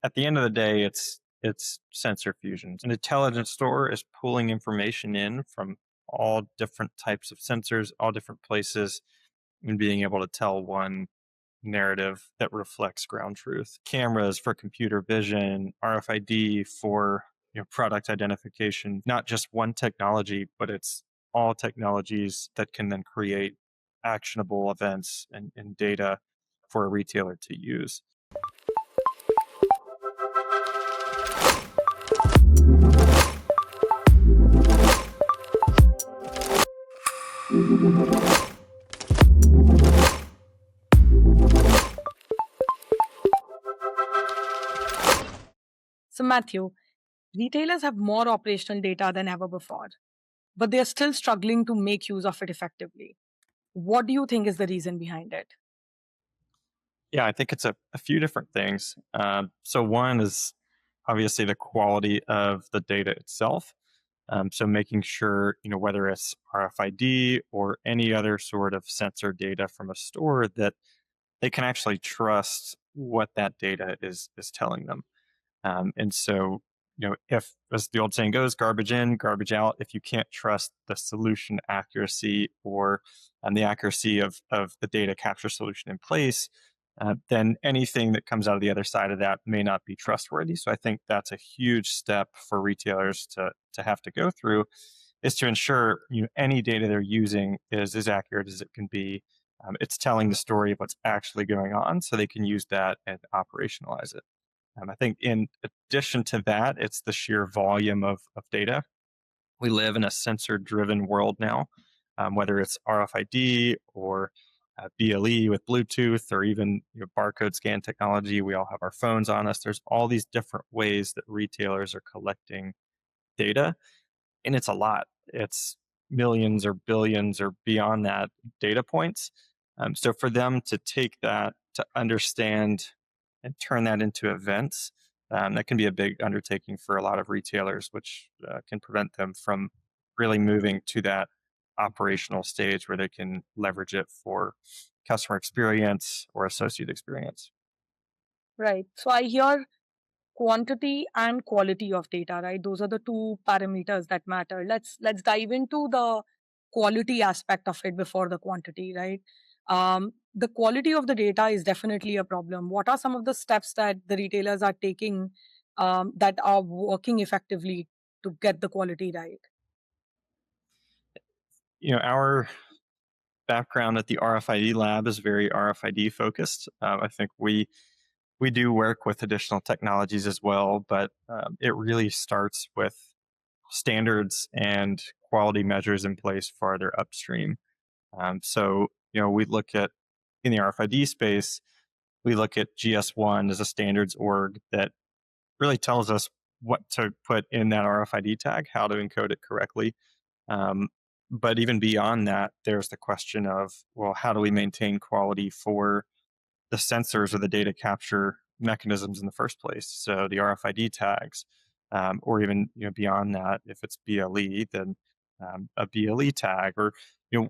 at the end of the day, it's sensor fusion. An intelligence store is pulling information in from all different types of sensors, all different places, and being able to tell one narrative that reflects ground truth. Cameras for computer vision, RFID for product identification, not just one technology, but it's all technologies that can then create actionable events and data for a retailer to use. So, Matthew, retailers have more operational data than ever before, but they are still struggling to make use of it effectively. What do you think is the reason behind it? Yeah, I think it's a few different things. So one is obviously the quality of the data itself. So making sure, whether it's RFID or any other sort of sensor data from a store, that they can actually trust what that data is telling them. And so, if, as the old saying goes, garbage in, garbage out, if you can't trust the solution accuracy or the accuracy of the data capture solution in place, then anything that comes out of the other side of that may not be trustworthy. So I think that's a huge step for retailers to have to go through, is to ensure any data they're using is as accurate as it can be. It's telling the story of what's actually going on, so they can use that and operationalize it. I think in addition to that, it's the sheer volume of data. We live in a sensor driven world now, whether it's RFID or BLE with Bluetooth or even barcode scan technology. We all have our phones on us. There's all these different ways that retailers are collecting data, and it's a lot. It's millions or billions or beyond that data points. So for them to take that, to understand and turn that into events, that can be a big undertaking for a lot of retailers, which can prevent them from really moving to that operational stage where they can leverage it for customer experience or associate experience. Right. So, I hear quantity and quality of data, right? Those are the two parameters that matter. Let's dive into the quality aspect of it before the quantity, right? The quality of the data is definitely a problem. What are some of the steps that the retailers are taking that are working effectively to get the quality right? Our background at the RFID lab is very RFID focused. I think we do work with additional technologies as well, but it really starts with standards and quality measures in place farther upstream. So, we look at in the RFID space, we look at GS1 as a standards org that really tells us what to put in that RFID tag, how to encode it correctly. Um, but even beyond that, there's the question of, well, how do we maintain quality for the sensors or the data capture mechanisms in the first place? So the RFID tags, or even beyond that, if it's BLE, then a BLE tag, or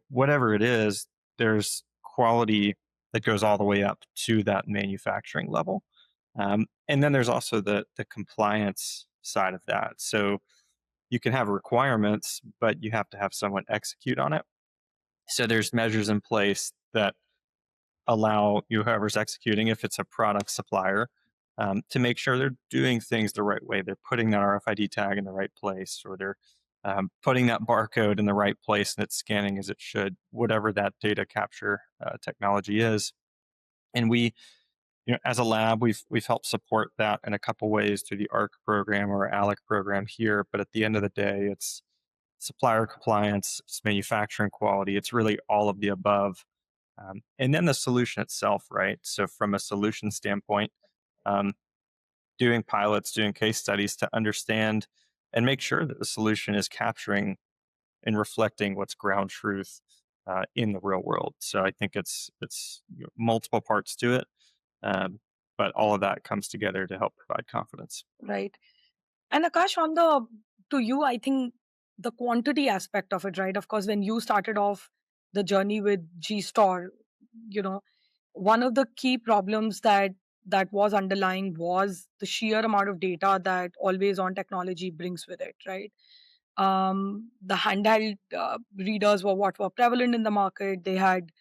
whatever it is. There's quality that goes all the way up to that manufacturing level, and then there's also the compliance side of that. So you can have requirements, but you have to have someone execute on it. So there's measures in place that allow whoever's executing, if it's a product supplier, to make sure they're doing things the right way. They're putting that RFID tag in the right place, or they're putting that barcode in the right place and it's scanning as it should, whatever that data capture technology is. And we, as a lab, we've helped support that in a couple ways through the ARC program or ALEC program here. But at the end of the day, it's supplier compliance, it's manufacturing quality, it's really all of the above. And then the solution itself, right? So, from a solution standpoint, um, doing pilots, doing case studies to understand and make sure that the solution is capturing and reflecting what's ground truth in the real world. So, I think it's multiple parts to it, um, but all of that comes together to help provide confidence. Right. And Akash, on the to you, I think the quantity aspect of it, right? Of course, when you started off the journey with G Store, you know, one of the key problems that that was underlying was the sheer amount of data that always on technology brings with it, right? The handheld readers were what were prevalent in the market. They had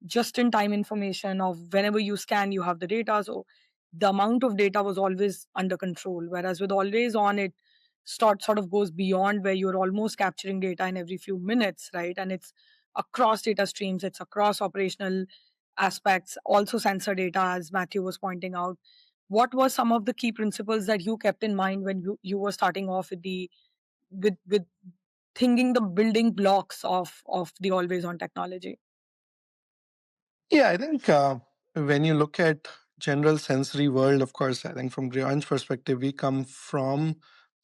just in time information of whenever you scan, you have the data. So the amount of data was always under control. Whereas with always on, it sort of goes beyond where you're almost capturing data in every few minutes, right? And it's across data streams, it's across operational aspects, also sensor data, as Matthew was pointing out. What were some of the key principles that you kept in mind when you were starting off with the with thinking the building blocks of the always on technology? Yeah, I think when you look at general sensory world, of course, I think from Grion's perspective, we come from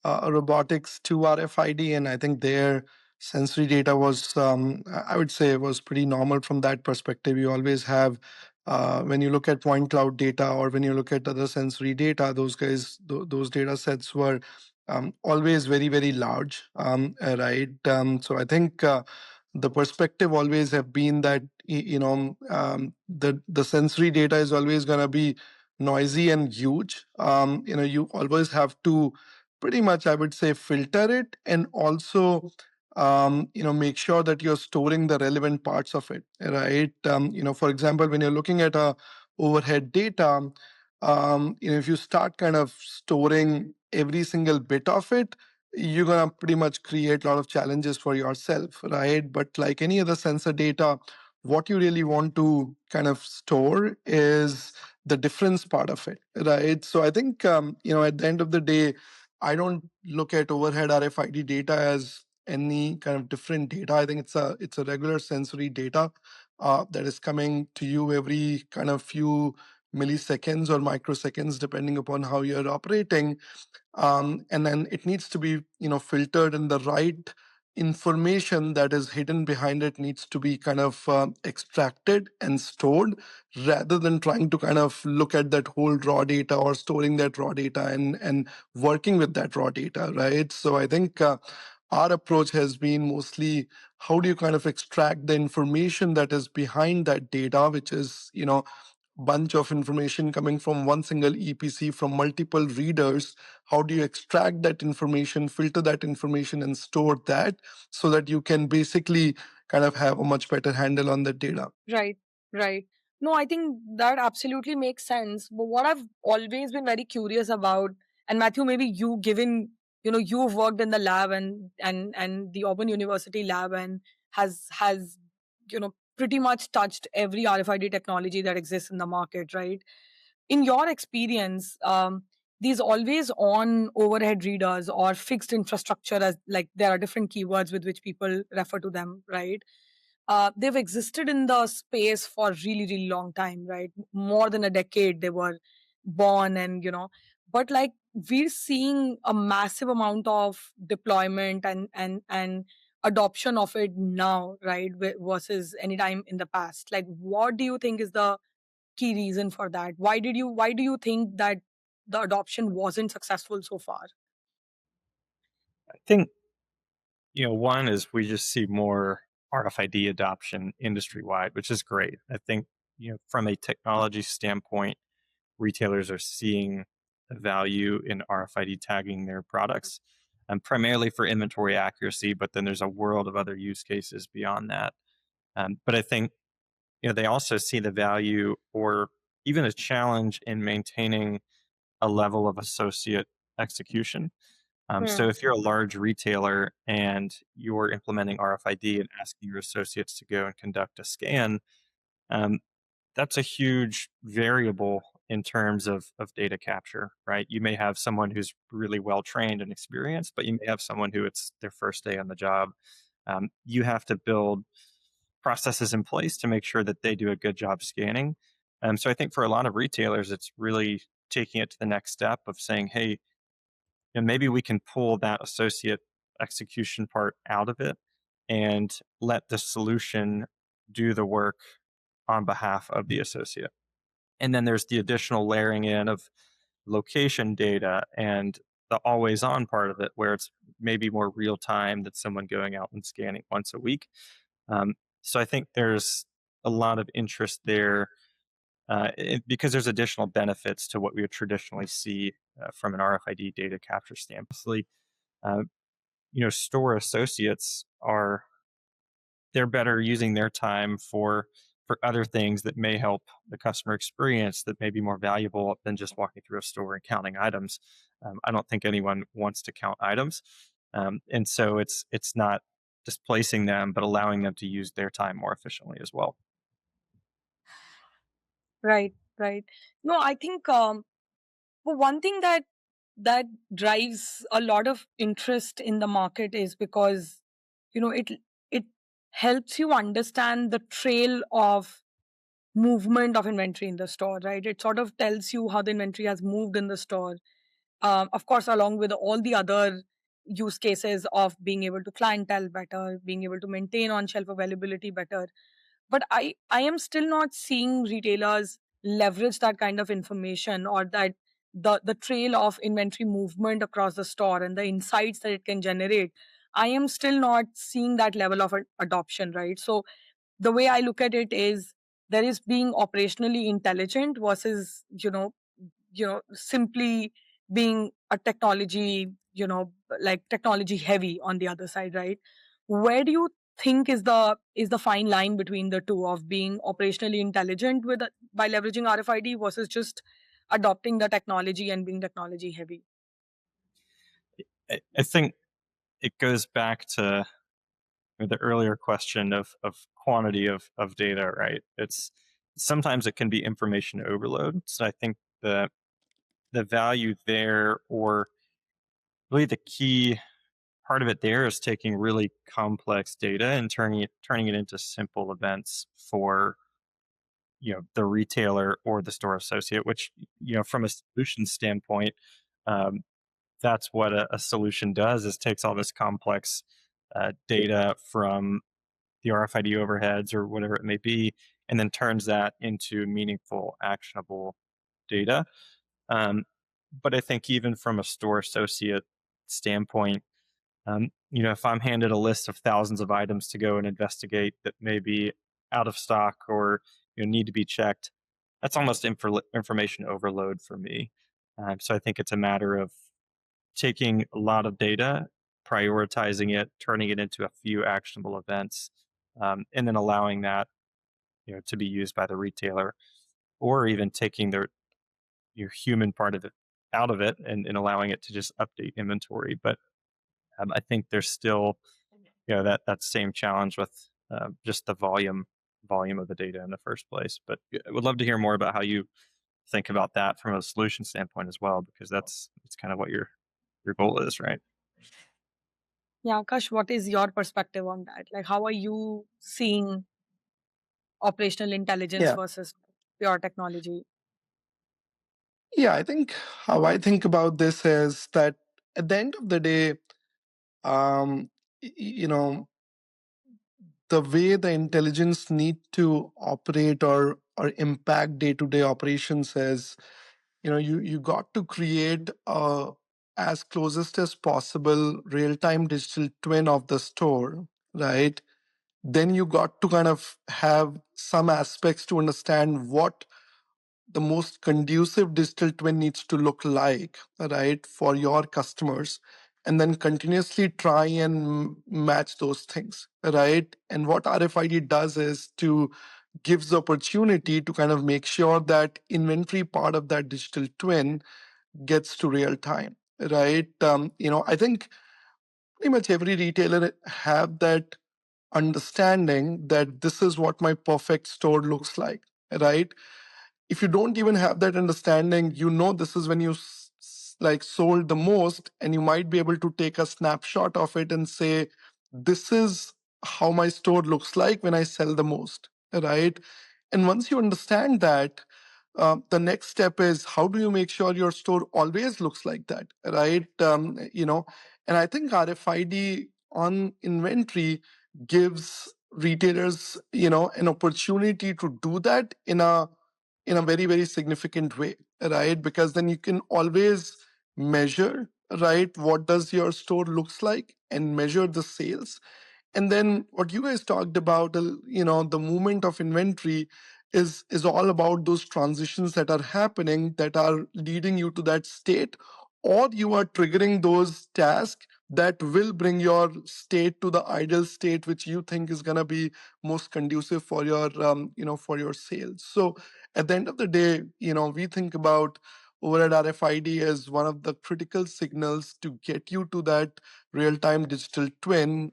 robotics to RFID, and I think their sensory data was, I would say, was pretty normal from that perspective. You always have, when you look at point cloud data or when you look at other sensory data, those guys, those data sets were always very, very large, right? So I think. The perspective always have been that the sensory data is always going to be noisy and huge. You always have to pretty much, I would say, filter it, and also make sure that you're storing the relevant parts of it, right? For example, when you're looking at a overhead data, if you start kind of storing every single bit of it, you're gonna pretty much create a lot of challenges for yourself, right? But like any other sensor data, what you really want to kind of store is the difference part of it, right? So I think at the end of the day, I don't look at overhead RFID data as any kind of different data. I think it's a regular sensory data that is coming to you every kind of few milliseconds or microseconds, depending upon how you're operating, and then it needs to be filtered, and the right information that is hidden behind it needs to be kind of extracted and stored, rather than trying to kind of look at that whole raw data or storing that raw data and working with that raw data, right? So I think our approach has been mostly, how do you kind of extract the information that is behind that data, which is bunch of information coming from one single EPC from multiple readers. How do you extract that information, filter that information, and store that, so that you can basically kind of have a much better handle on the data? Right, right. No, I think that absolutely makes sense. But what I've always been very curious about, and Matthew, maybe you, given you've worked in the lab and the Auburn University lab, and has pretty much touched every RFID technology that exists in the market, right? In your experience, these always on overhead readers or fixed infrastructure, as like there are different keywords with which people refer to them, right? They've existed in the space for really, really long time, right? More than a decade they were born, and but like we're seeing a massive amount of deployment and adoption of it now, right? Versus any time in the past. Like, what do you think is the key reason for that? Why do you think that the adoption wasn't successful so far? I think, one is we just see more RFID adoption industry wide, which is great. I think, from a technology standpoint, retailers are seeing the value in RFID tagging their products, primarily for inventory accuracy, but then there's a world of other use cases beyond that. But I think, they also see the value or even a challenge in maintaining a level of associate execution. So Hmm. if you're a large retailer and you're implementing RFID and asking your associates to go and conduct a scan, um, that's a huge variable in terms of data capture, right? You may have someone who's really well trained and experienced, but you may have someone who it's their first day on the job. You have to build processes in place to make sure that they do a good job scanning. So I think for a lot of retailers, it's really taking it to the next step of saying, hey, maybe we can pull that associate execution part out of it and let the solution do the work on behalf of the associate. And then there's the additional layering in of location data and the always on part of it, where it's maybe more real time than someone going out and scanning once a week. So I think there's a lot of interest there because there's additional benefits to what we would traditionally see from an RFID data capture standpoint. Uh, Store associates they're better using their time for other things that may help the customer experience that may be more valuable than just walking through a store and counting items. I don't think anyone wants to count items, and so it's not displacing them, but allowing them to use their time more efficiently as well. Right, right. No, I think one thing that drives a lot of interest in the market is because it helps you understand the trail of movement of inventory in the store, right? It sort of tells you how the inventory has moved in the store. Of course, along with all the other use cases of being able to clientele better, being able to maintain on shelf availability better. But I am still not seeing retailers leverage that kind of information, or that the trail of inventory movement across the store and the insights that it can generate. I am still not seeing that level of adoption, right? So the way I look at it is, there is being operationally intelligent versus simply being a technology, like technology heavy on the other side, right? Where do you think is the fine line between the two, of being operationally intelligent by leveraging RFID versus just adopting the technology and being technology heavy? I think it goes back to the earlier question of quantity of data, right? It's sometimes it can be information overload. So I think the value there, or really the key part of it there, is taking really complex data and turning it into simple events for the retailer or the store associate. Which, from a solution standpoint, um, that's what a solution does, is takes all this complex data from the RFID overheads or whatever it may be, and then turns that into meaningful, actionable data. Um, but I think even from a store associate standpoint, if I'm handed a list of thousands of items to go and investigate that may be out of stock or need to be checked, that's almost information overload for me. So I think it's a matter of taking a lot of data, prioritizing it, turning it into a few actionable events, and then allowing that to be used by the retailer, or even taking your human part of it out of it, and allowing it to just update inventory. But I think there's still that same challenge with just the volume of the data in the first place. But I would love to hear more about how you think about that from a solution standpoint as well, because that's kind of what your goal is, right? Yeah, Akash, what is your perspective on that? Like, how are you seeing operational intelligence Yeah. versus pure technology? Yeah, I think how I think about this is that at the end of the day, um, you know, the way the intelligence need to operate or impact day-to-day operations is, you got to create as closest as possible real-time digital twin of the store, right? Then you got to kind of have some aspects to understand what the most conducive digital twin needs to look like, right, for your customers, and then continuously try and match those things, right? And what RFID does is to gives the opportunity to kind of make sure that inventory part of that digital twin gets to real time, right? I think pretty much every retailer have that understanding that this is what my perfect store looks like, right? If you don't even have that understanding, this is when you like sold the most, and you might be able to take a snapshot of it and say, this is how my store looks like when I sell the most, right? And once you understand that, the next step is, how do you make sure your store always looks like that, right? And I think RFID on inventory gives retailers, an opportunity to do that in a very, very significant way, right? Because then you can always measure, right, what does your store looks like, and measure the sales. And then what you guys talked about, the movement of inventory, is all about those transitions that are happening that are leading you to that state, or you are triggering those tasks that will bring your state to the ideal state which you think is going to be most conducive for your for your sales. So at the end of the day, we think about overhead RFID as one of the critical signals to get you to that real-time digital twin,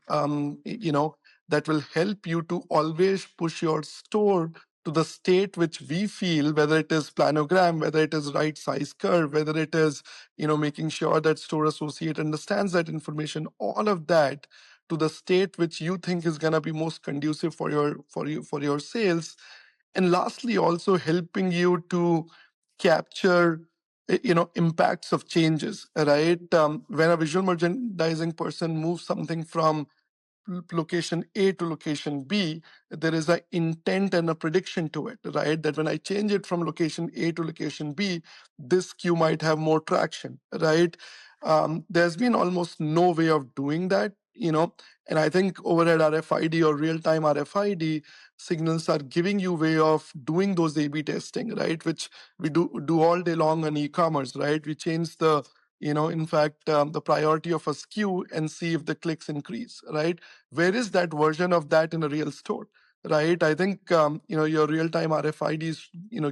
that will help you to always push your store to the state which we feel, whether it is planogram, whether it is right size curve, whether it is making sure that store associate understands that information, all of that to the state which you think is going to be most conducive for your sales. And lastly, also helping you to capture impacts of changes, right? When a visual merchandising person moves something from location A to location B, there is an intent and a prediction to it, right? That when I change it from location A to location B, this queue might have more traction, right? There's been almost no way of doing that, and I think overhead RFID or real-time RFID signals are giving you way of doing those A/B testing, right? Which we do all day long on e-commerce, right? We change the in fact the priority of a SKU and see if the clicks increase, right? Where is that version of that in a real store, right? I think your real-time RFID is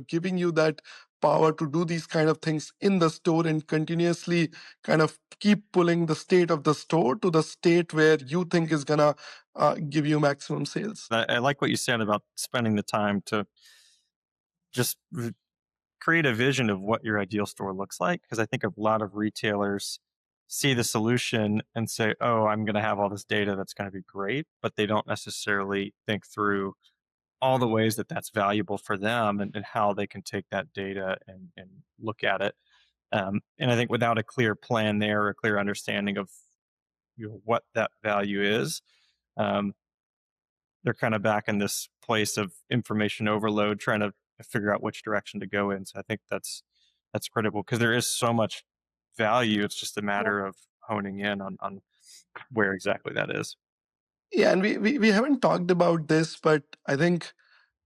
giving you that power to do these kind of things in the store and continuously kind of keep pulling the state of the store to the state where you think is gonna give you maximum sales. I like what you said about spending the time to just create a vision of what your ideal store looks like, because I think a lot of retailers see the solution and say, "Oh, I'm going to have all this data that's going to be great," but they don't necessarily think through all the ways that that's valuable for them, and how they can take that data and look at it. And I think without a clear plan there, a clear understanding of what that value is, um, they're kind of back in this place of information overload, trying to figure out which direction to go in. So I think that's critical, because there is so much value. It's just a Yeah. matter of honing in on where exactly that is. Yeah, and we haven't talked about this, but I think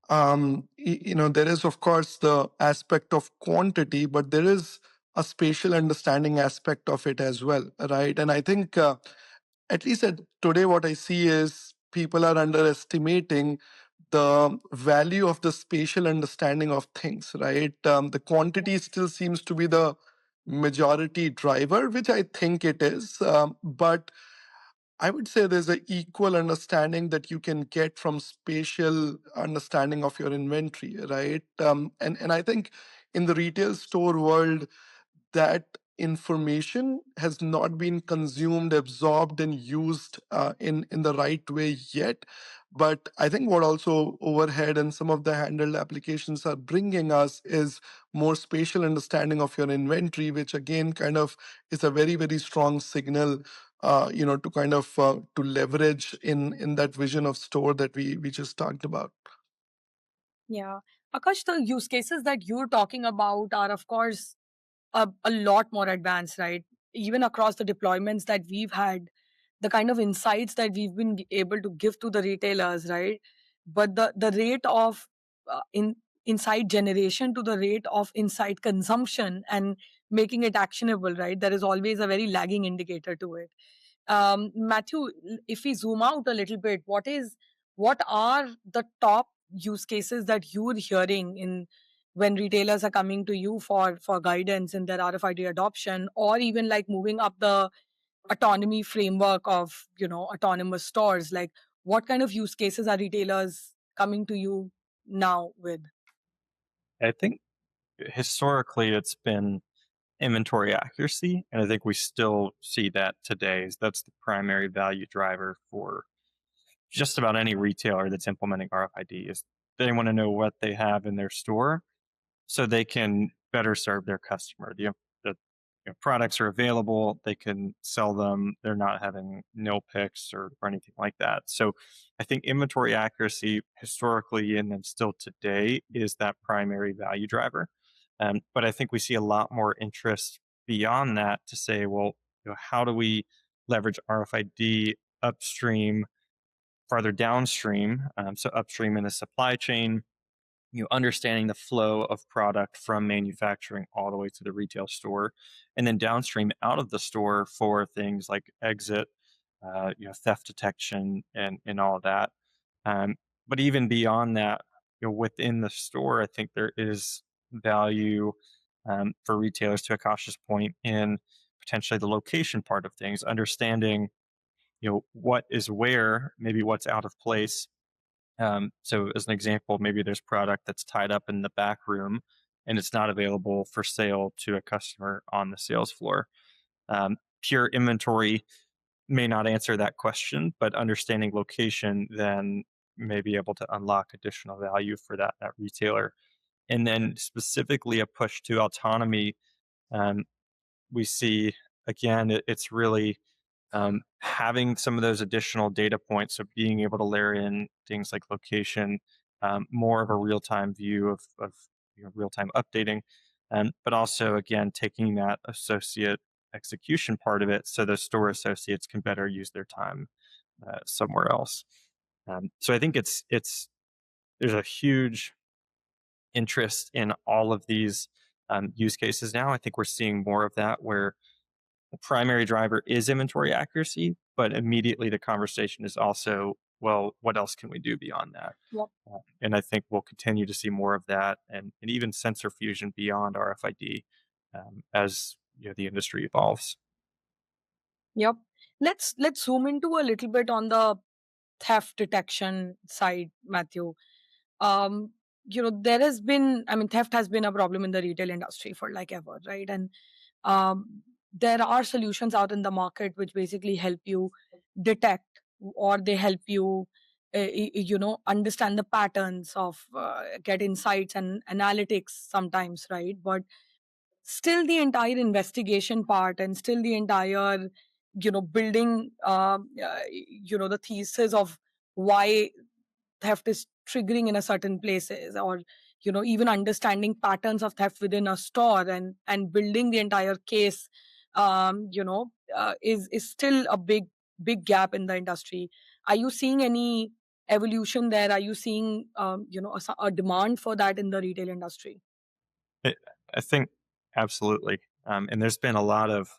there is of course the aspect of quantity, but there is a spatial understanding aspect of it as well, right? And I think at least today what I see is people are underestimating the value of the spatial understanding of things, right? The quantity still seems to be the majority driver, which I think it is, but I would say there's an equal understanding that you can get from spatial understanding of your inventory, right? And I think in the retail store world, that information has not been consumed, absorbed, and used in the right way yet. But I think what also overhead and some of the handled applications are bringing us is more spatial understanding of your inventory, which again kind of is a very very strong signal, to kind of to leverage in that vision of store that we just talked about. Yeah. Akash, the use cases that you're talking about are, of course, a lot more advanced, right? Even across the deployments that we've had, the kind of insights that we've been able to give to the retailers, right? But the rate of in insight generation to the rate of insight consumption and making it actionable, right? There is always a very lagging indicator to it. Matthew, if we zoom out a little bit, what are the top use cases that you're hearing in when retailers are coming to you for guidance in their RFID adoption, or even like moving up the autonomy framework of autonomous stores? Like, what kind of use cases are retailers coming to you now with? I think historically it's been inventory accuracy, and I think we still see that today. That's the primary value driver for just about any retailer that's implementing RFID. Is they want to know what they have in their store so they can better serve their customer. The products are available, they can sell them. They're not having nil picks or anything like that. So I think inventory accuracy historically and then still today is that primary value driver. But I think we see a lot more interest beyond that to say, well, how do we leverage RFID upstream, farther downstream? So upstream in the supply chain, understanding the flow of product from manufacturing all the way to the retail store, and then downstream out of the store for things like exit, theft detection, and all of that. Um, but even beyond that, within the store, I think there is value for retailers, to Akash's point, in potentially the location part of things, understanding what is where, maybe what's out of place. So, as an example, maybe there's product that's tied up in the back room and it's not available for sale to a customer on the sales floor. Pure inventory may not answer that question, but understanding location then may be able to unlock additional value for that retailer. And then specifically a push to autonomy, um, we see again, it's really having some of those additional data points. So being able to layer in things like location, more of a real time view of real time updating, but also again taking that associate execution part of it, so those store associates can better use their time somewhere else. So I think it's there's a huge interest in all of these use cases now. I think we're seeing more of that where the primary driver is inventory accuracy, but immediately the conversation is also, well, what else can we do beyond that? Yep. And I think we'll continue to see more of that, and even sensor fusion beyond RFID as the industry evolves. Yep. Let's zoom into a little bit on the theft detection side, Matthew. Um, there has been, I mean, theft has been a problem in the retail industry for like ever, right? And there are solutions out in the market which basically help you detect, or they help you understand the patterns of get insights and analytics sometimes, right? But still the entire investigation part, and still the entire building the thesis of why theft is triggering in a certain places, or even understanding patterns of theft within a store, and building the entire case, is still a big gap in the industry. Are you seeing any evolution there? Are you seeing a demand for that in the retail industry? I, I think absolutely. And there's been a lot of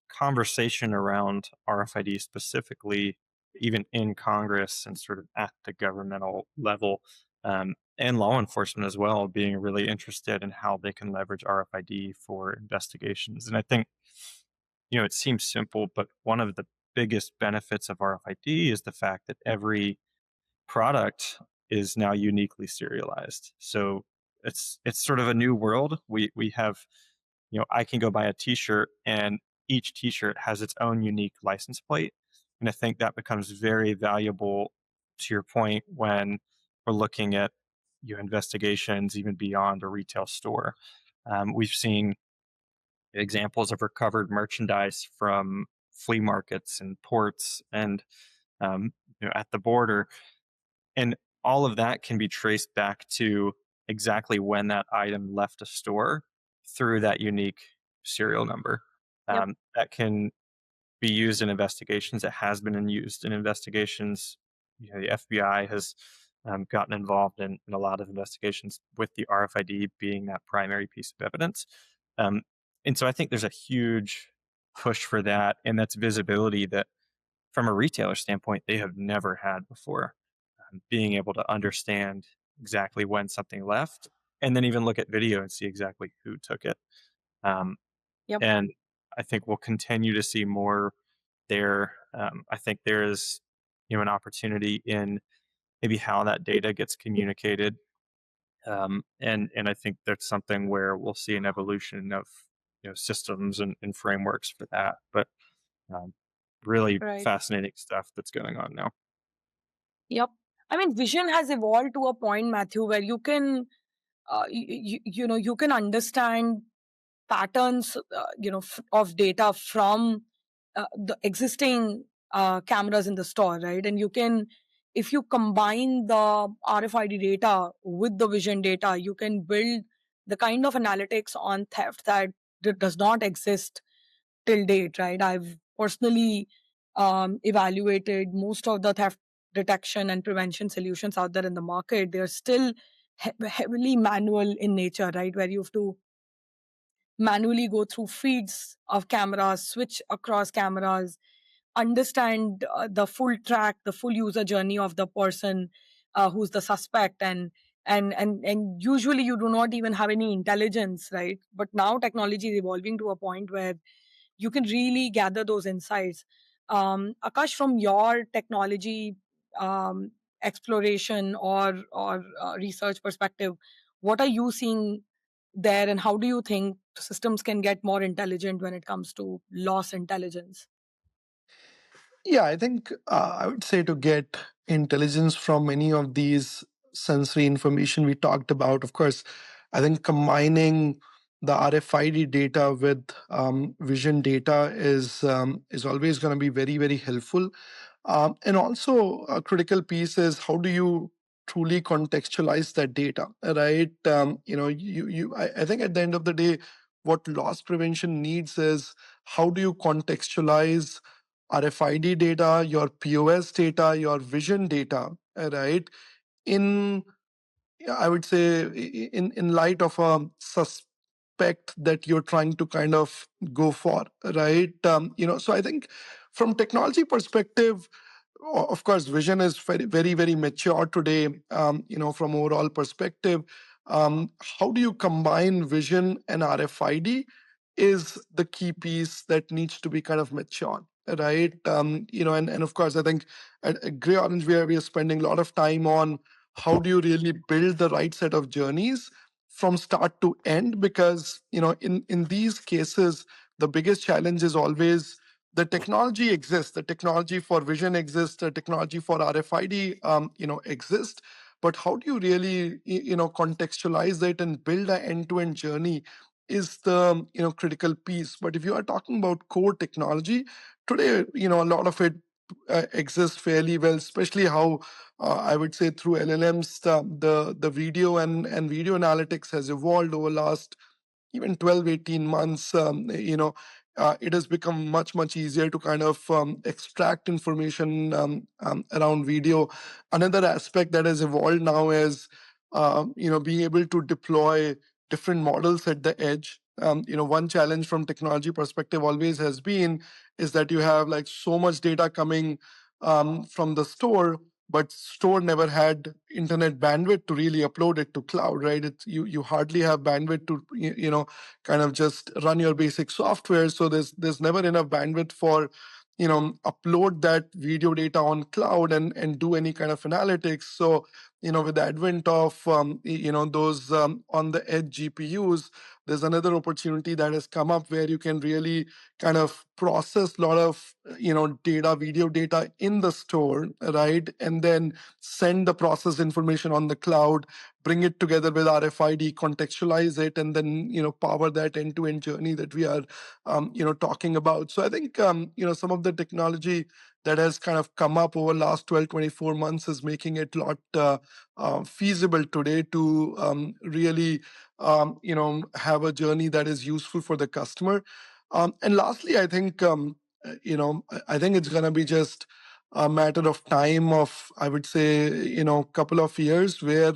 conversation around RFID specifically, even in Congress and sort of at the governmental level, and law enforcement as well, being really interested in how they can leverage RFID for investigations. And I think, it seems simple, but one of the biggest benefits of RFID is the fact that every product is now uniquely serialized. So it's sort of a new world. We have, I can go buy a t-shirt and each t-shirt has its own unique license plate. And I think that becomes very valuable, to your point, when we're looking at investigations even beyond a retail store. We've seen examples of recovered merchandise from flea markets and ports and at the border, and all of that can be traced back to exactly when that item left a store through that unique serial number. Yep. That can be used in investigations. It has been used in investigations. The FBI has gotten involved in a lot of investigations with the RFID being that primary piece of evidence. Um, and so I think there's a huge push for that. And that's visibility that, from a retailer standpoint, they have never had before. Being able to understand exactly when something left, and then even look at video and see exactly who took it. Um, Yep. and I think we'll continue to see more there. I think there is, an opportunity in maybe how that data gets communicated, and I think that's something where we'll see an evolution of systems and frameworks for that. But um, really Right. fascinating stuff that's going on now. Yep. I mean, vision has evolved to a point, Matthew, where you can, you can understand patterns, of data from the existing cameras in the store, right? And you can, if you combine the RFID data with the vision data, you can build the kind of analytics on theft that does not exist till date, right? I've personally evaluated most of the theft detection and prevention solutions out there in the market. They're still heavily manual in nature, right? Where you have to manually go through feeds of cameras, switch across cameras, understand the full track, the full user journey of the person who's the suspect, and usually you do not even have any intelligence, right? But now technology is evolving to a point where you can really gather those insights. Akash, from your technology exploration or research perspective, what are you seeing there, and how do you think systems can get more intelligent when it comes to loss intelligence? Yeah, I think I would say to get intelligence from any of these sensory information we talked about, of course, I think combining the RFID data with vision data is always going to be very, very helpful. And also, a critical piece is how do you truly contextualize that data, right? I think at the end of the day, what loss prevention needs is how do you contextualize RFID data, your POS data, your vision data, right? In I would say in light of a suspect that you're trying to kind of go for, right? So I think from technology perspective, of course, vision is very, very, very mature today. From overall perspective, how do you combine vision and RFID is the key piece that needs to be kind of mature, right? And of course, I think at Gray Orange, we are spending a lot of time on how do you really build the right set of journeys from start to end, because in these cases the biggest challenge is always the technology exists, the technology for vision exists, the technology for RFID exists, but how do you really contextualize it and build an end-to-end journey is the critical piece. But if you are talking about core technology today, a lot of it exists fairly well, especially how I would say through LLMs, the video and video analytics has evolved over last even 12, 18 months. It has become much, much easier to kind of extract information around video. Another aspect that has evolved now is being able to deploy different models at the edge. One challenge from technology perspective always has been is that you have like so much data coming from the store, but store never had internet bandwidth to really upload it to cloud, right? You hardly have bandwidth to kind of just run your basic software. So there's never enough bandwidth for upload that video data on cloud and do any kind of analytics. So with the advent of those on the edge GPUs, there's another opportunity that has come up where you can really kind of process a lot of data, video data in the store, right? And then send the process information on the cloud, bring it together with RFID, contextualize it, and then power that end-to-end journey that we are talking about. So I think some of the technology that has kind of come up over last 12, 24 months is making it a lot feasible today to really have a journey that is useful for the customer. And lastly, I think I think it's going to be just a matter of time of, I would say, couple of years where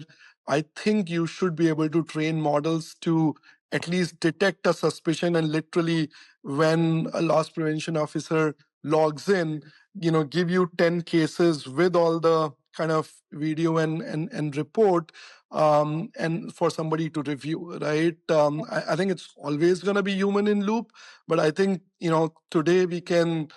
I think you should be able to train models to at least detect a suspicion, and literally when a loss prevention officer logs in, give you 10 cases with all the kind of video and report, and for somebody to review, right? I think it's always going to be human in loop, but I think today we can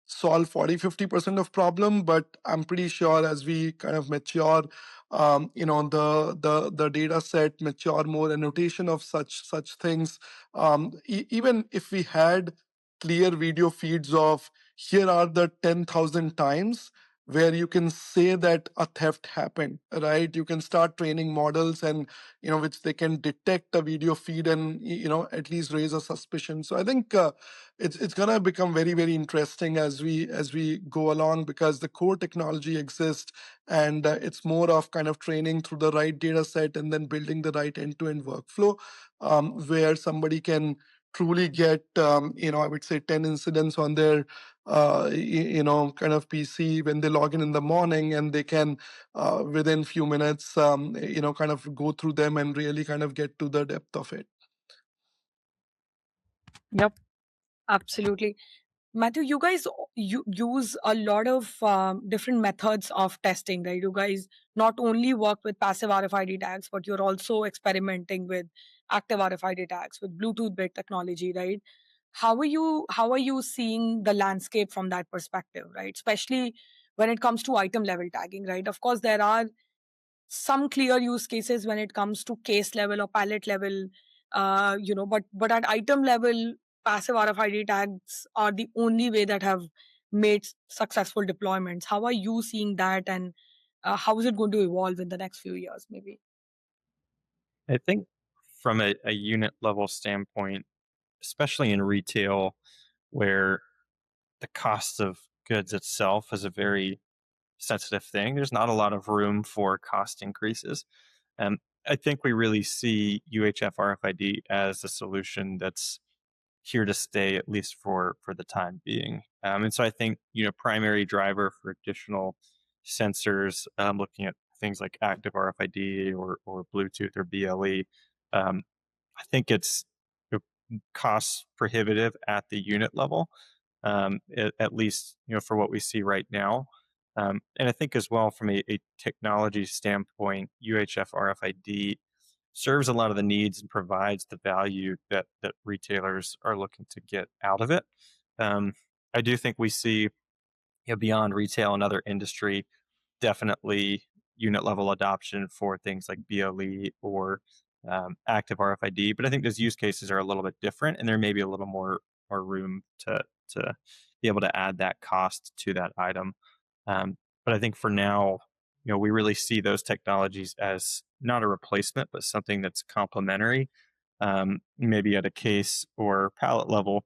solve 40-50% of problem, but I'm pretty sure as we kind of mature, the data set mature more, annotation of such things, even if we had clear video feeds of here are the 10,000 times where you can say that a theft happened, right? You can start training models and which they can detect a video feed and at least raise a suspicion. So I think it's gonna become very, very interesting as we go along, because the core technology exists, and it's more of kind of training through the right data set and then building the right end-to-end workflow, where somebody can truly get I would say 10 incidents on their kind of PC when they log in the morning, and they can within few minutes, kind of go through them and really kind of get to the depth of it. Yep, absolutely. Matthew, you guys you use a lot of different methods of testing, right? You guys not only work with passive RFID tags, but you're also experimenting with active RFID tags with Bluetooth-based technology, right? How are you seeing the landscape from that perspective, right? Especially when it comes to item level tagging, right? Of course, there are some clear use cases when it comes to case level or pallet level, but at item level, passive RFID tags are the only way that have made successful deployments. How are you seeing that, and how is it going to evolve in the next few years, maybe? I think from a unit level standpoint, especially in retail, where the cost of goods itself is a very sensitive thing, there's not a lot of room for cost increases. Um, I think we really see UHF RFID as a solution that's here to stay, at least for the time being. And so I think, primary driver for additional sensors, looking at things like active RFID or Bluetooth or BLE. I think it's cost prohibitive at the unit level, at least for what we see right now. And I think as well from a technology standpoint, UHF RFID serves a lot of the needs and provides the value that retailers are looking to get out of it. Um, I do think we see, beyond retail and other industry, definitely unit level adoption for things like BLE or active RFID. But I think those use cases are a little bit different, and there may be a little more room to be able to add that cost to that item. But I think for now, we really see those technologies as not a replacement, but something that's complementary, maybe at a case or pallet level,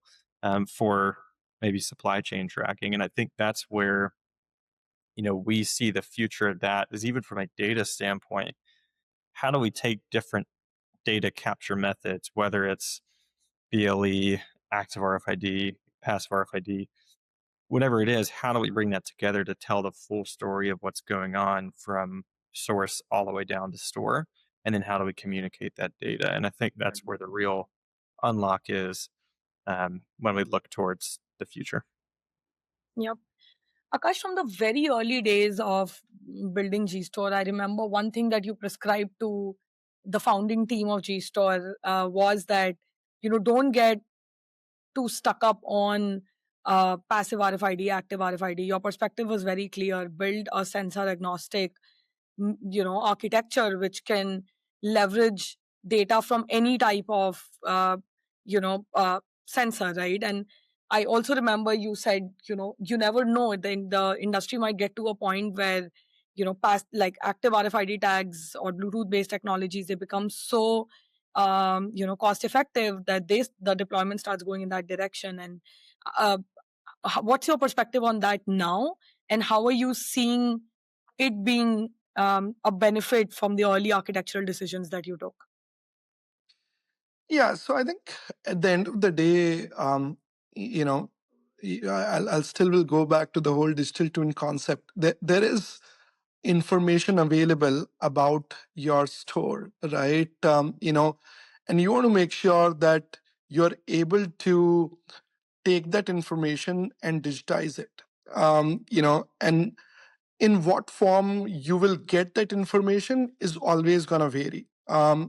for maybe supply chain tracking. And I think that's where we see the future of that is, even from a data standpoint, how do we take different data capture methods, whether it's BLE, active RFID, passive RFID, whatever it is, how do we bring that together to tell the full story of what's going on from source all the way down to store? And then how do we communicate that data? And I think that's where the real unlock is, when we look towards the future. Yep. Akash, from the very early days of building GStore, I remember one thing that you prescribed to the founding team of GStore was that, don't get too stuck up on passive RFID, active RFID. Your perspective was very clear. Build a sensor agnostic, architecture which can leverage data from any type of, sensor, right? And I also remember you said, you never know. Then the industry might get to a point where, past like active RFID tags or Bluetooth based technologies, they become so cost effective that the deployment starts going in that direction. And uh, what's your perspective on that now, and how are you seeing it being a benefit from the early architectural decisions that you took? Yeah, so I think at the end of the day, I'll still will go back to the whole digital twin concept. There is information available about your store, right? And you want to make sure that you're able to take that information and digitize it. And in what form you will get that information is always going to vary.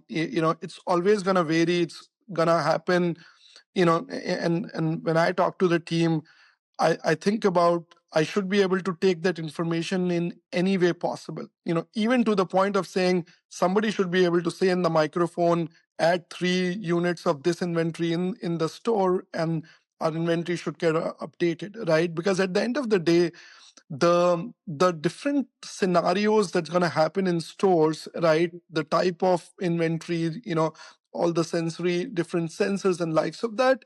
It's always going to vary. It's going to happen. And when I talk to the team, I think about I should be able to take that information in any way possible. Even to the point of saying somebody should be able to say in the microphone, add 3 units of this inventory in the store, and our inventory should get updated, right? Because at the end of the day, the different scenarios that's going to happen in stores, right? The type of inventory, all the sensory different sensors and likes of that,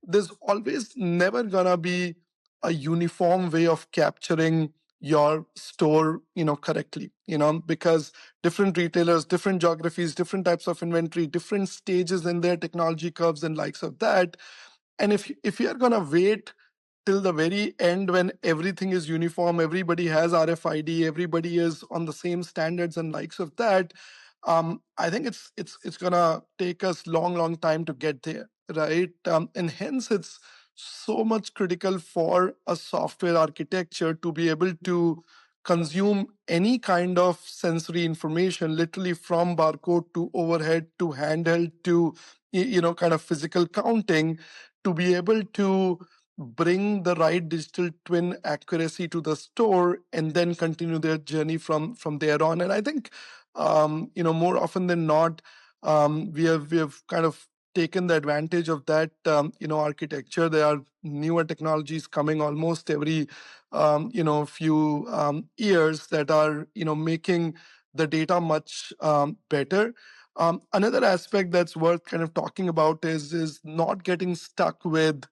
there's always never gonna be a uniform way of capturing your store correctly, because different retailers, different geographies, different types of inventory, different stages in their technology curves and likes of that. And if you're gonna wait till the very end when everything is uniform, everybody has RFID, everybody is on the same standards and likes of that. I think it's gonna take us long time to get there, right? And hence it's so much critical for a software architecture to be able to consume any kind of sensory information, literally from barcode to overhead to handheld to kind of physical counting, to be able to bring the right digital twin accuracy to the store and then continue their journey from there on. And I think more often than not, we have kind of taken the advantage of that architecture. There are newer technologies coming almost every few years that are making the data much better. Another aspect that's worth kind of talking about is not getting stuck with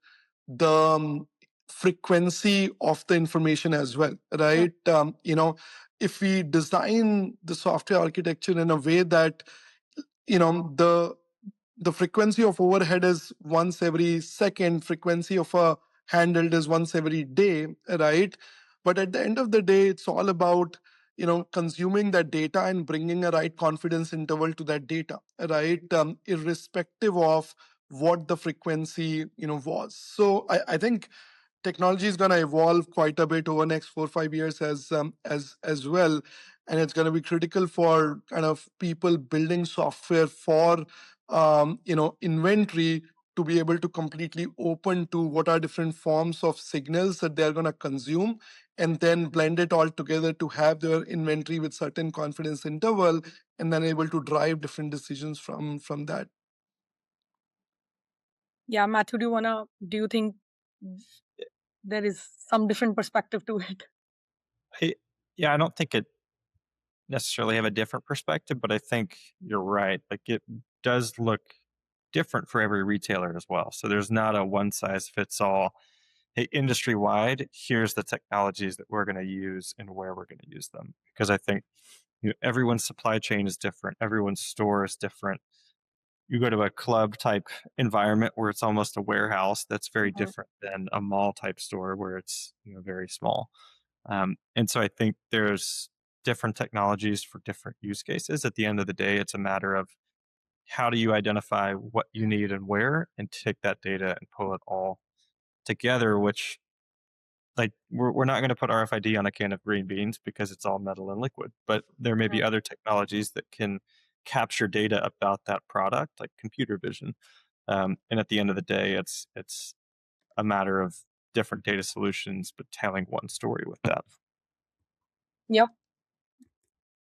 the frequency of the information as well, Mm. right? If we design the software architecture in a way that the frequency of overhead is once every second, frequency of a handheld is once every day, right? But at the end of the day, it's all about consuming that data and bringing a right confidence interval to that data, right? Irrespective of what the frequency was. So I think technology is going to evolve quite a bit over the next 4 or 5 years as well, and it's going to be critical for kind of people building software for inventory to be able to completely open to what are different forms of signals that they're going to consume, and then blend it all together to have their inventory with certain confidence interval, and then able to drive different decisions from that. Yeah, Matthew, do you think there is some different perspective to it? I, yeah, I don't think it necessarily have a different perspective, but I think you're right. Like it does look different for every retailer as well. So there's not a one size fits all. Hey, industry wide, here's the technologies that we're going to use and where we're going to use them. Because I think everyone's supply chain is different, everyone's store is different. You go to a club type environment where it's almost a warehouse, that's very Mhm. different than a mall type store where it's very small. And so I think there's different technologies for different use cases. At the end of the day, it's a matter of how do you identify what you need and where, and take that data and pull it all together. Which, like, we're not going to put RFID on a can of green beans because it's all metal and liquid. But there may be Mhm. other technologies that can capture data about that product, like computer vision. And at the end of the day, it's a matter of different data solutions, but telling one story with that. Yep.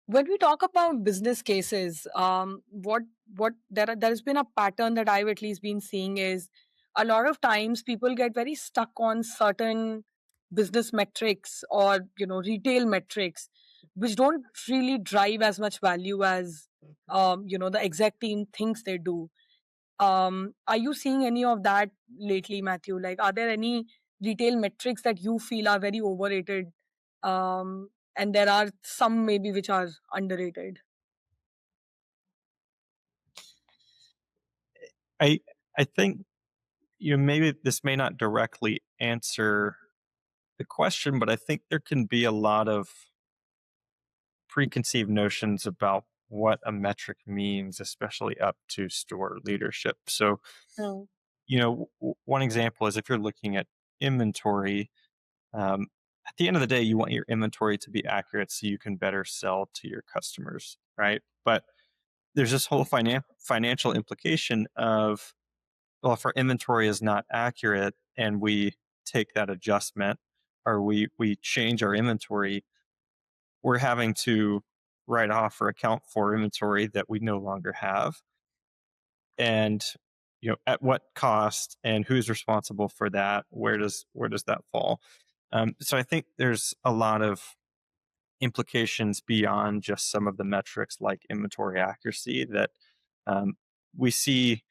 When we talk about business cases, what there has been a pattern that I've at least been seeing is a lot of times people get very stuck on certain business metrics or retail metrics, which don't really drive as much value as the exec team thinks they do. Are you seeing any of that lately, Matthew? Like, are there any retail metrics that you feel are very overrated? And there are some maybe which are underrated. I I think maybe this may not directly answer the question, but I think there can be a lot of preconceived notions about what a metric means, especially up to store leadership. So, Mm. one example is if you're looking at inventory, um, at the end of the day, you want your inventory to be accurate so you can better sell to your customers, right? But there's this whole financial implication of, well, if our inventory is not accurate and we take that adjustment, or we change our inventory, we're having to write off or account for inventory that we no longer have. And at what cost, and who's responsible for that? Where does that fall? So I think there's a lot of implications beyond just some of the metrics like inventory accuracy that um, we see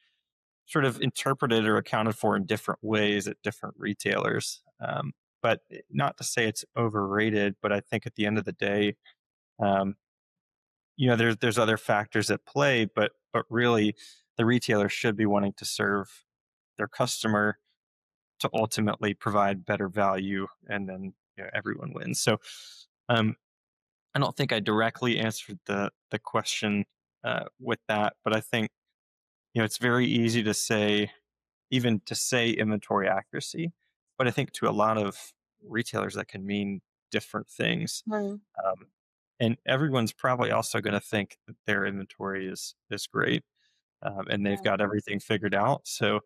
sort of interpreted or accounted for in different ways at different retailers. But not to say it's overrated, but I think at the end of the day, um, there's other factors at play, but really, the retailer should be wanting to serve their customer to ultimately provide better value, and then everyone wins. So um, I don't think I directly answered the question with that, but I think it's very easy to say, even to say inventory accuracy, but I think to a lot of retailers that can mean different things. Mm. Um, and everyone's probably also going to think that their inventory is great, and they've Yeah. got everything figured out. So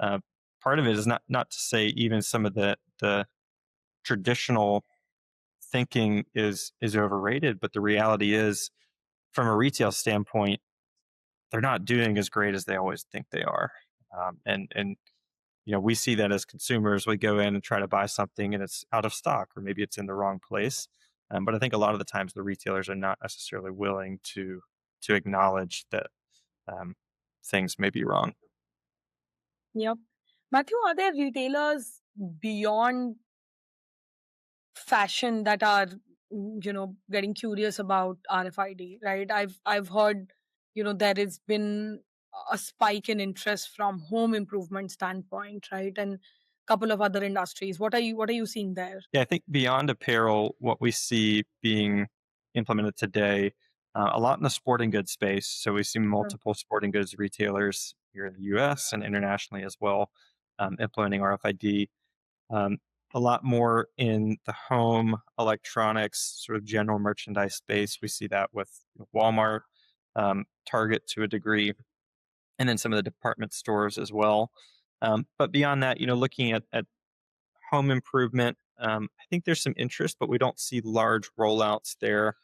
uh, part of it is not to say even some of the traditional thinking is overrated, but the reality is, from a retail standpoint, they're not doing as great as they always think they are. And we see that as consumers. We go in and try to buy something and it's out of stock, or maybe it's in the wrong place. But I think a lot of the times the retailers are not necessarily willing to acknowledge that um, things may be wrong. Yep. Matthew, are there retailers beyond fashion that are getting curious about RFID, right? I've heard there has been a spike in interest from home improvement standpoint, right? And couple of other industries. What are you seeing there? Yeah, I think beyond apparel, what we see being implemented today, a lot in the sporting goods space. So we see Mm. multiple sporting goods retailers here in the US and internationally as well, implementing RFID. Um, a lot more in the home electronics, sort of general merchandise space. We see that with Walmart, Target to a degree, and then some of the department stores as well. But beyond that, looking at home improvement, I think there's some interest, but we don't see large rollouts there.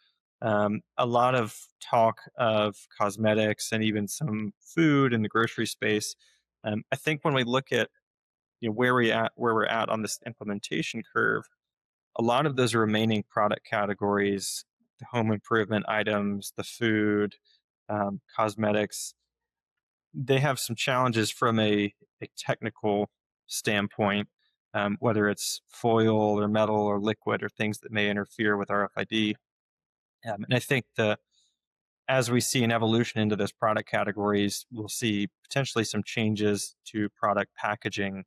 A lot of talk of cosmetics and even some food in the grocery space. I think when we look at where we're at on this implementation curve, a lot of those remaining product categories, the home improvement items, the food, cosmetics, they have some challenges from a technical standpoint, whether it's foil or metal or liquid or things that may interfere with RFID. And I think as we see an evolution into those product categories, we'll see potentially some changes to product packaging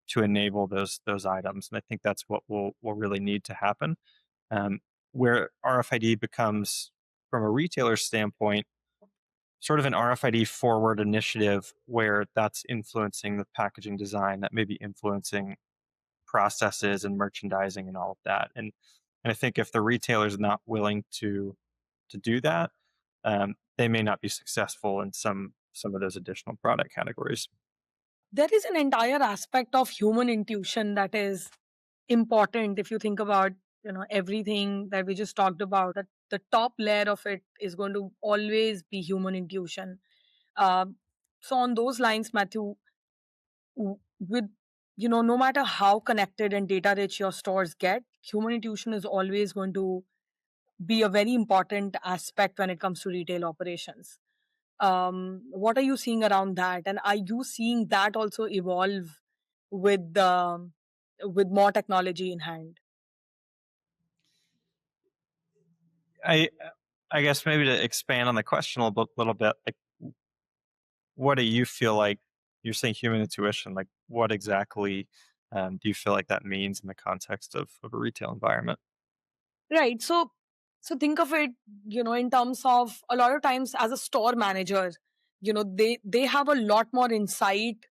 to enable those items. And I think that's what will really need to happen. Um, where RFID becomes, from a retailer standpoint, sort of an RFID forward initiative where that's influencing the packaging design, that may be influencing processes and merchandising and all of that. And I think if the retailer is not willing to do that, they may not be successful in some of those additional product categories. There is an entire aspect of human intuition that is important if you think about everything that we just talked about. That the top layer of it is going to always be human intuition. um, so on those lines, Matthew, with no matter how connected and data rich your stores get, human intuition is always going to be a very important aspect when it comes to retail operations. What are you seeing around that, and are you seeing that also evolve with more technology in hand? I I guess maybe to expand on the question little bit, like, what do you feel like you're saying human intuition? Like, what exactly do you feel like that means in the context of a retail environment? Right. So think of it, in terms of a lot of times as a store manager, they have a lot more insight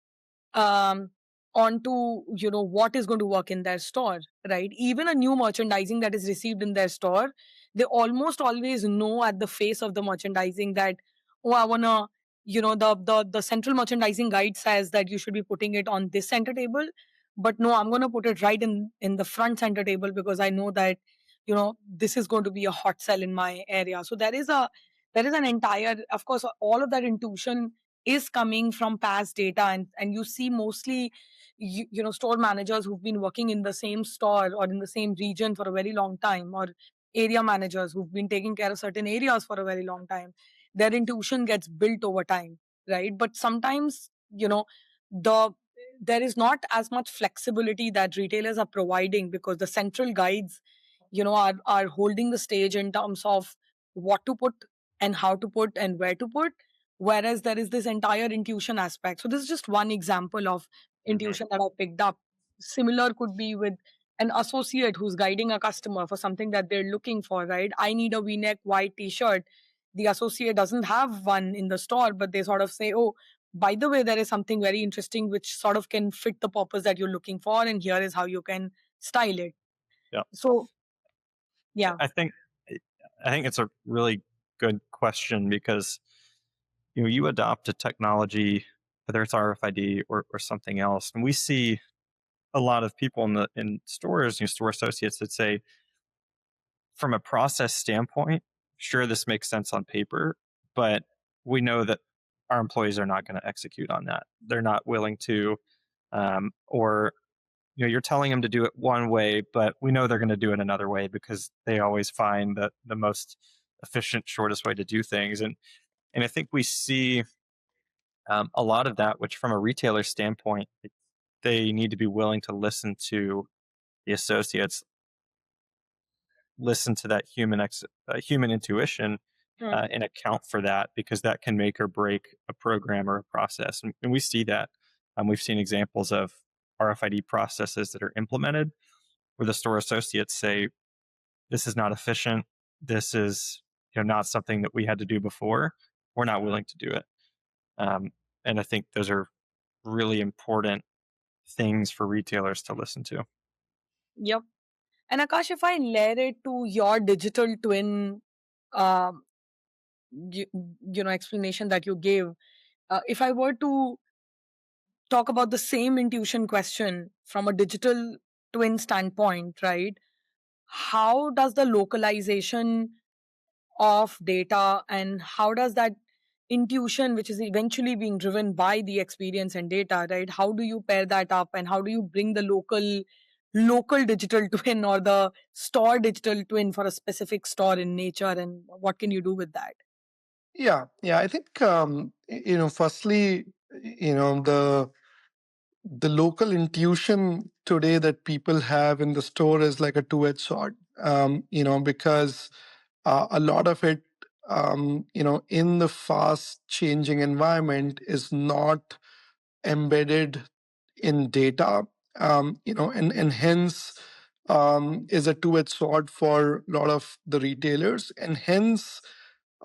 um onto what is going to work in their store, right? Even a new merchandising that is received in their store, they almost always know at the face of the merchandising that, oh, I want to, the central merchandising guide says that you should be putting it on this center table, but no, I'm going to put it right in the front center table because I know that this is going to be a hot sell in my area. So there is an entire, of course, all of that intuition is coming from past data, and you see mostly store managers who've been working in the same store or in the same region for a very long time, or area managers who've been taking care of certain areas for a very long time. Their intuition gets built over time, right? But sometimes the there is not as much flexibility that retailers are providing because the central guides are holding the stage in terms of what to put and how to put and where to put, whereas there is this entire intuition aspect. So this is just one example of Hmm. intuition that I picked up. Similar could be with an associate who's guiding a customer for something that they're looking for, right? I need a v-neck white t-shirt. The associate doesn't have one in the store, but they sort of say, oh, by the way, there is something very interesting which sort of can fit the purpose that you're looking for, and here is how you can style it. Yeah. So yeah. I think it's a really good question because you adopt a technology, whether it's RFID or something else, and we see a lot of people in stores, store associates that say, from a process standpoint, sure, this makes sense on paper, but we know that our employees are not going to execute on that. They're not willing to, or you're telling them to do it one way, but we know they're going to do it another way because they always find the most efficient, shortest way to do things. And I think we see a lot of that, which from a retailer standpoint, they need to be willing to listen to the associates, listen to that human intuition, Hmm. and account for that, because that can make or break a program or a process. And we see that. We've seen examples of RFID processes that are implemented where the store associates say, "This is not efficient. This is not something that we had to do before. We're not willing to do it." Um, and I think those are really important things for retailers to listen to. Yep. And Akash, if I layer it to your digital twin, um, you, explanation that you gave, if I were to talk about the same intuition question from a digital twin standpoint, right? How does the localization of data and how does that intuition, which is eventually being driven by the experience and data, right? How do you pair that up and how do you bring the local digital twin or the store digital twin for a specific store in nature, and what can you do with that? Yeah. I think firstly, the local intuition today that people have in the store is like a two-edged sword. Because a lot of it, in the fast changing environment is not embedded in data, and hence is a two-edged sword for a lot of the retailers, and hence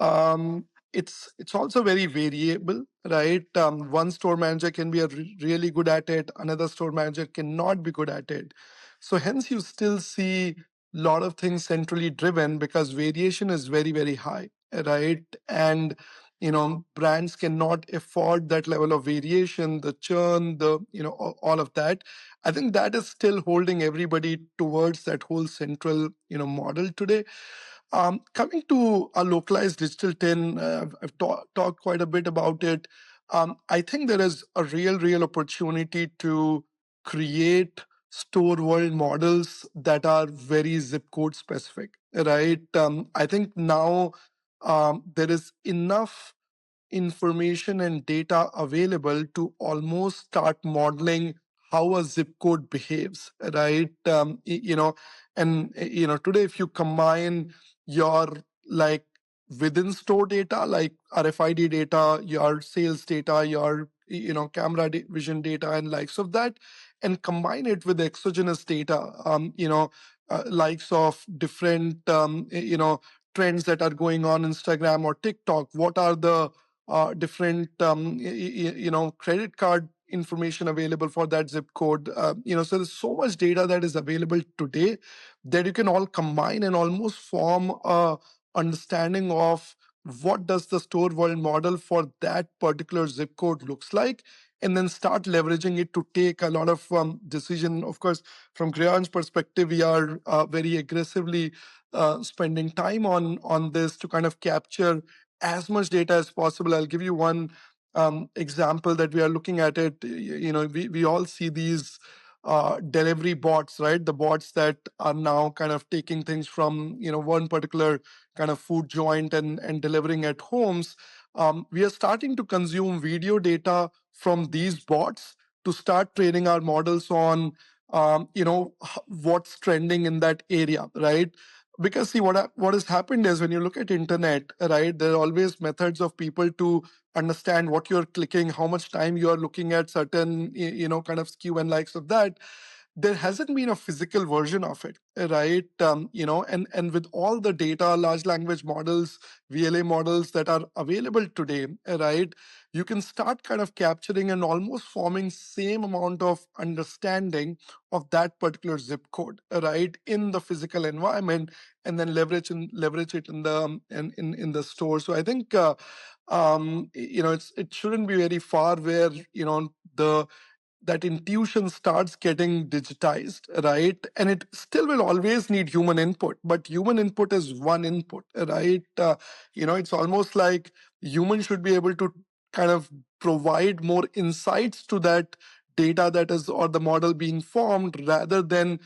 um, it's also very variable, right? One store manager can be really good at it, another store manager cannot be good at it. So hence you still see a lot of things centrally driven because variation is very, very high, right? And brands cannot afford that level of variation, the churn, all of that. I think that is still holding everybody towards that whole central model today. Coming to a localized digital tin, I've talked quite a bit about it. I think there is a real opportunity to create store world models that are very zip code specific, right? I think now there is enough information and data available to almost start modeling how a zip code behaves, right? And today if you combine your like within store data like RFID data, your sales data, your camera vision data and likes of that, and combine it with exogenous data, likes of different trends that are going on Instagram or TikTok. What are the different credit card information available for that zip code? So there's so much data that is available today that you can all combine and almost form a understanding of what does the store world model for that particular zip code looks like, and then start leveraging it to take a lot of decision. Of course, from Grion's perspective, we are very aggressively spending time on this to kind of capture as much data as possible. I'll give you one example that we are looking at it. We all see these delivery bots, right? The bots that are now kind of taking things from one particular kind of food joint and delivering at homes. We are starting to consume video data from these bots to start training our models on what's trending in that area, right? Because see what has happened is when you look at internet, right, there are always methods of people to understand what you're clicking, how much time you are looking at certain kind of skew and likes of that. there hasn't been a physical version of it, right? And with all the data, large language models, VLA models that are available today, right? You can start kind of capturing and almost forming same amount of understanding of that particular zip code, right, in the physical environment, and then leverage it in the in the store. So I think it shouldn't be very far where the that intuition starts getting digitized, right? And it still will always need human input, but human input is one input, right? It's almost like humans should be able to kind of provide more insights to that data that is, or the model being formed, rather than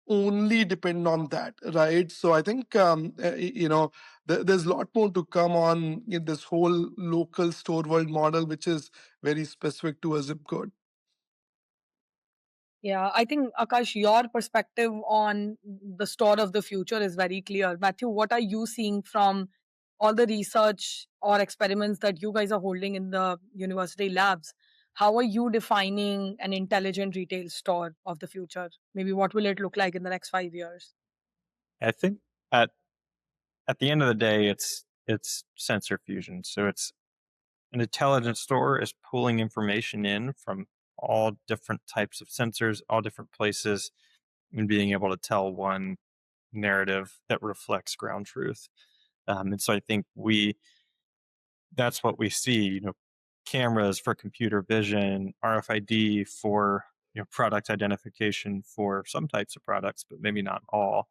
only depend on that, right? So I think there's a lot more to come on in this whole local store world model, which is very specific to a zip code. Yeah, I think Akash, your perspective on the store of the future is very clear. Matthew, what are you seeing from all the research or experiments that you guys are holding in the university labs? How are you defining an intelligent retail store of the future? Maybe what will it look like in the next 5 years? I think at at the end of the day, it's sensor fusion. So it's an intelligent store is pulling information in from all different types of sensors, all different places, and being able to tell one narrative that reflects ground truth. And so I think that's what we see. Cameras for computer vision, RFID for product identification for some types of products, but maybe not all.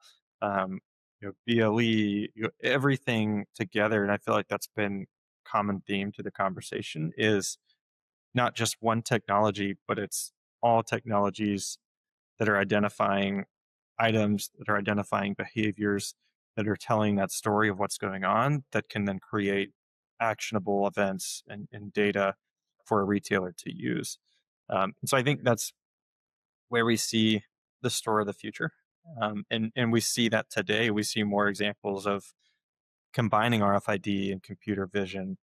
BLE, everything together, and I feel like that's been common theme to the conversation is not just one technology, but it's all technologies that are identifying items, that are identifying behaviors, that are telling that story of what's going on, that can then create actionable events and data for a retailer to use. And so I think that's where we see the store of the future. And we see that today. We see more examples of combining RFID and computer vision.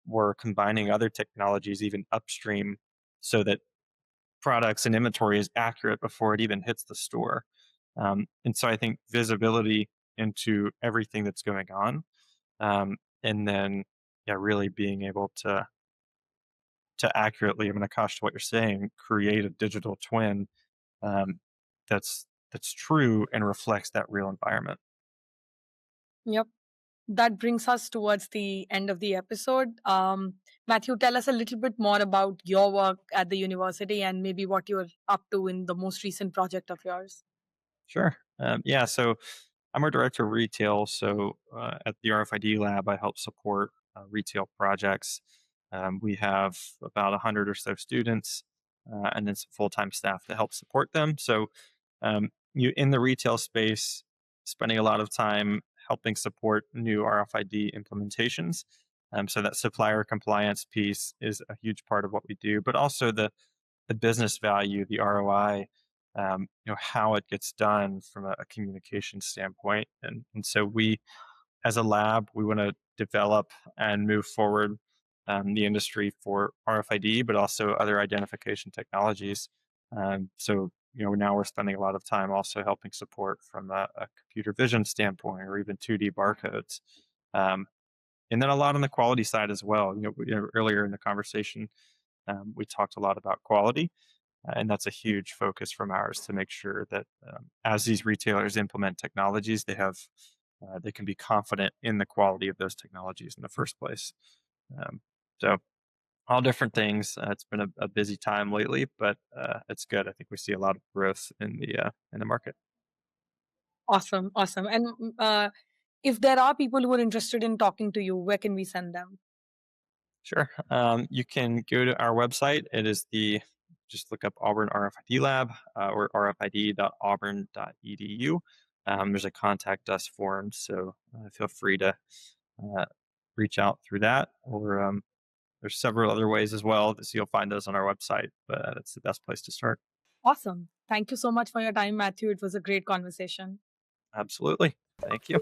We're combining other technologies even upstream so that products and inventory is accurate before it even hits the store. And so I think visibility into everything that's going on, and then really being able to accurately, I'm going to Akash, to what you're saying, create a digital twin um, that's true and reflects that real environment. Yep. That brings us towards the end of the episode. Matthew, tell us a little bit more about your work at the university and maybe what you're up to in the most recent project of yours. Sure. Yeah. So I'm our director of retail. So at the RFID lab, I help support retail projects. We have about 100 or so students, and then some full-time staff to help support them. So you in the retail space, spending a lot of time helping support new RFID implementations. So that supplier compliance piece is a huge part of what we do, but also the business value, the ROI, how it gets done from a communication standpoint. And so we, as a lab, we want to develop and move forward the industry for RFID, but also other identification technologies. So now we're spending a lot of time also helping support from a computer vision standpoint or even 2D barcodes. Um, and then a lot on the quality side as well. Earlier in the conversation, we talked a lot about quality, and that's a huge focus from ours to make sure that as these retailers implement technologies, they can be confident in the quality of those technologies in the first place. Um, so all different things. It's been a busy time lately, but it's good. I think we see a lot of growth in the market. Awesome, awesome. And if there are people who are interested in talking to you, where can we send them? Sure. You can go to our website. It is just look up Auburn RFID Lab or rfid.auburn.edu. There's a contact us form, so feel free to uh, reach out through that. Or there's several other ways as well. So you'll find those on our website, but that's the best place to start. Awesome. Thank you so much for your time, Matthew. It was a great conversation. Absolutely. Thank you.